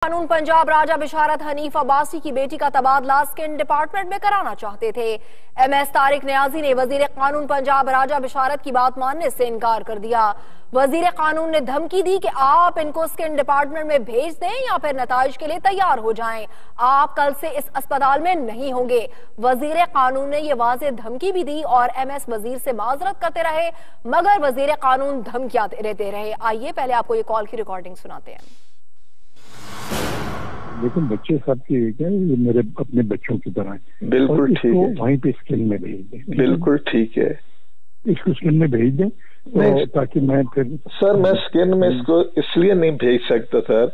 कानून पंजाब राजा बिशारत हनीफ अब्बासी की बेटी का तबादला स्किन डिपार्टमेंट में कराना चाहते थे। एमएस तारिक नियाजी ने वजीर कानून पंजाब राजा बिशारत की बात मानने से इनकार कर दिया। वजीर कानून ने धमकी दी कि आप इनको स्किन डिपार्टमेंट में भेज दें या फिर नताइज के लिए तैयार हो जाएं। आप कल से इस अस्पताल में नहीं होंगे। वजीर कानून ने ये वाज़ेह धमकी भी दी और एमएस वजीर से माजरत करते रहे, मगर वजीर कानून धमकियां देते रहे। आइए पहले आपको ये कॉल की रिकॉर्डिंग सुनाते हैं। लेकिन बच्चे सबके एक है, ये मेरे अपने बच्चों की तरह है। बिल्कुल ठीक है, वहीं पे स्किन में भेज दें। बिल्कुल ठीक है, इसको स्किन में भेज दें तो ताकि मैं फिर सर मैं स्किन में इसको इसलिए नहीं भेज सकता सर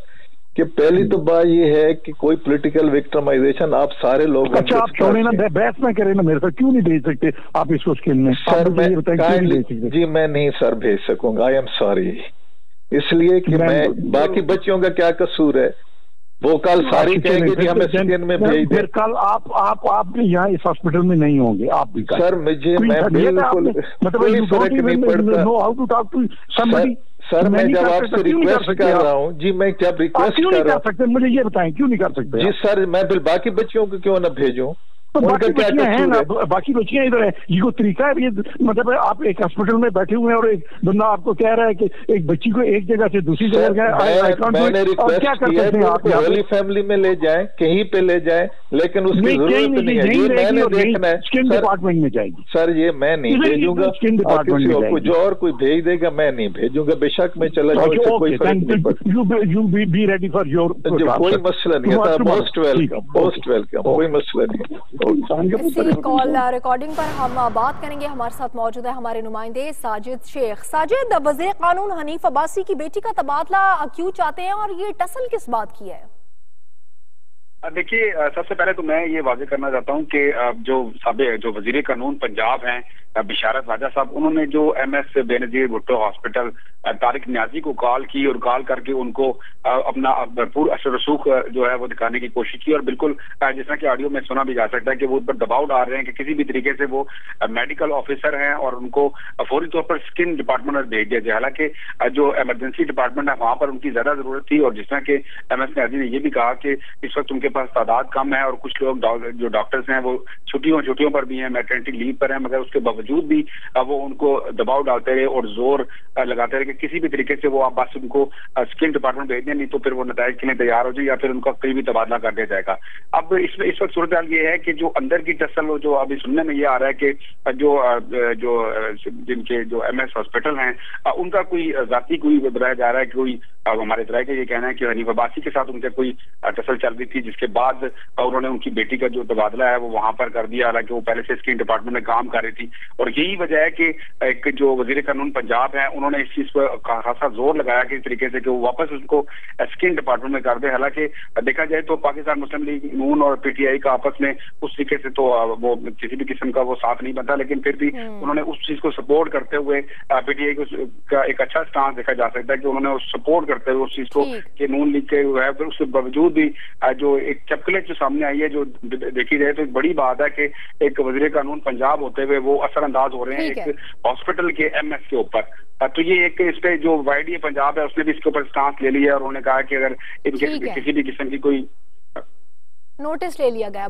कि पहली तो बात ये है कि कोई पॉलिटिकल विक्टिमाइजेशन आप सारे लोग। अच्छा आप छोड़े ना, बहस ना करें ना मेरे साथ, क्यों नहीं भेज सकते आप इसको स्किन में? सर मैं जी मैं नहीं सर भेज सकूंगा, आई एम सॉरी। इसलिए कि मैं बाकी बच्चियों का क्या कसूर है, वो कल सारी कहेंगे कि हमें स्किन में भेज दे। फिर कल आप भी यहाँ इस हॉस्पिटल में नहीं होंगे। आप भी सर मुझे मैं बिल्कुल कोई फर्क नहीं पड़ता। सर मैं जब आपसे रिक्वेस्ट कर रहा हूँ जी, मैं जब रिक्वेस्ट कर रहा हूँ मुझे ये बताएं क्यों नहीं कर सकते जी सर? मैं फिर बाकी बच्चियों को क्यों ना भेजूं? तो बाकी बच्चियां हैं ना, बाकी बच्चियां इधर है। ये कोई तरीका है? ये मतलब आप एक हॉस्पिटल में बैठे हुए हैं और एक बंदा आपको कह रहा है कि एक बच्ची को एक जगह से दूसरी जगह गए। मैंने रिक्वेस्ट किया है आप होली फैमिली में ले जाएं, कहीं पे ले जाएं, लेकिन उसकी जरूरत नहीं है। ये मैंने देखना है स्किन डिपार्टमेंट में जाएगी सर, ये मैं नहीं भेजूंगा। स्किन डिपार्टमेंट में कुछ और कोई भेज देगा, मैं नहीं भेजूंगा। बेशक मैं चला जाऊँ, कोई रेडी फॉर योर, कोई मसला नहीं है। मोस्ट वेलकम, मोस्ट वेलकम, कोई मसला नहीं। कॉल रिकॉर्डिंग पर हम बात करेंगे। हमारे साथ मौजूद है हमारे नुमाइंदे साजिद शेख। साजिद, वज़ीर कानून हनीफ अब्बासी की बेटी का तबादला क्यों चाहते हैं और ये टसल किस बात की है? देखिए, सबसे पहले तो मैं ये वाज़ेह करना चाहता हूँ कि जो वज़ीर कानून पंजाब हैं बिशारत राजा साहब, उन्होंने जो एमएस बेनजीर भुट्टो हॉस्पिटल तारिक नियाजी को कॉल की और कॉल करके उनको अपना भरपूर असर रसूख जो है वो दिखाने की कोशिश की। और बिल्कुल जिस तरह की ऑडियो में सुना भी जा सकता है कि वो उस पर दबाव डाल रहे हैं कि किसी भी तरीके से वो मेडिकल ऑफिसर हैं और उनको फौरी तौर पर स्किन डिपार्टमेंट में भेज दिया जाए। हालांकि जो इमरजेंसी डिपार्टमेंट है वहां पर उनकी ज्यादा जरूरत थी। और जिस तरह के एमएस नियाजी ने ये भी कहा कि इस वक्त उनके पास तादाद कम है और कुछ लोग जो डॉक्टर्स हैं वो छुट्टियों पर भी हैं, मैटरनिटी लीव पर हैं, मगर उसके बावजूद भी वो उनको दबाव डालते रहे और जोर लगाते रहे कि किसी भी तरीके से वो आप बस उनको स्किन डिपार्टमेंट भेज दें, नहीं तो फिर वो नताइज के लिए तैयार हो जाए या फिर उनका कहीं भी तबादला कर दिया जाएगा। अब इस वक्त सूरत हाल ये है कि जो अंदर की टसल जो अभी सुनने में ये आ रहा है कि जिनके जो एमएस हॉस्पिटल हैं उनका कोई जाती कोई बताया जा रहा है कि कोई हमारे इधर का ये कहना है कि हनीफ अब्बासी के साथ उनका कोई टसल चल रही थी, जिसके बाद उन्होंने उनकी बेटी का जो तबादला है वो वहां पर कर दिया। हालांकि वो पहले से स्किन डिपार्टमेंट में काम कर रही थी और यही वजह है कि एक जो वजीर कानून पंजाब है उन्होंने इस चीज पर खासा जोर लगाया कि इस तरीके से कि वो वापस उसको स्किन डिपार्टमेंट में कर दे। हालांकि देखा जाए तो पाकिस्तान मुस्लिम लीग नून और पीटीआई का आपस में उस तरीके से तो वो किसी भी किस्म का वो साथ नहीं बनता, लेकिन फिर भी उन्होंने उस चीज को सपोर्ट करते हुए पीटीआई का एक अच्छा स्टांस देखा जा सकता है कि उन्होंने सपोर्ट करते हुए उस चीज को कि नून लीग के है। फिर उसके बावजूद भी जो एक चपकलेट जो सामने आई है, जो देखी जाए तो एक बड़ी बात है कि एक वजीर कानून पंजाब होते हुए वो असरअंदाज हो रहे हैं एक हॉस्पिटल के एमएस के ऊपर। तो ये एक इस पे जो वाईडी पंजाब है उसने भी इसके ऊपर स्टांस ले लिया और उन्होंने कहा कि अगर इनके किसी भी किस्म की कोई नोटिस ले लिया गया।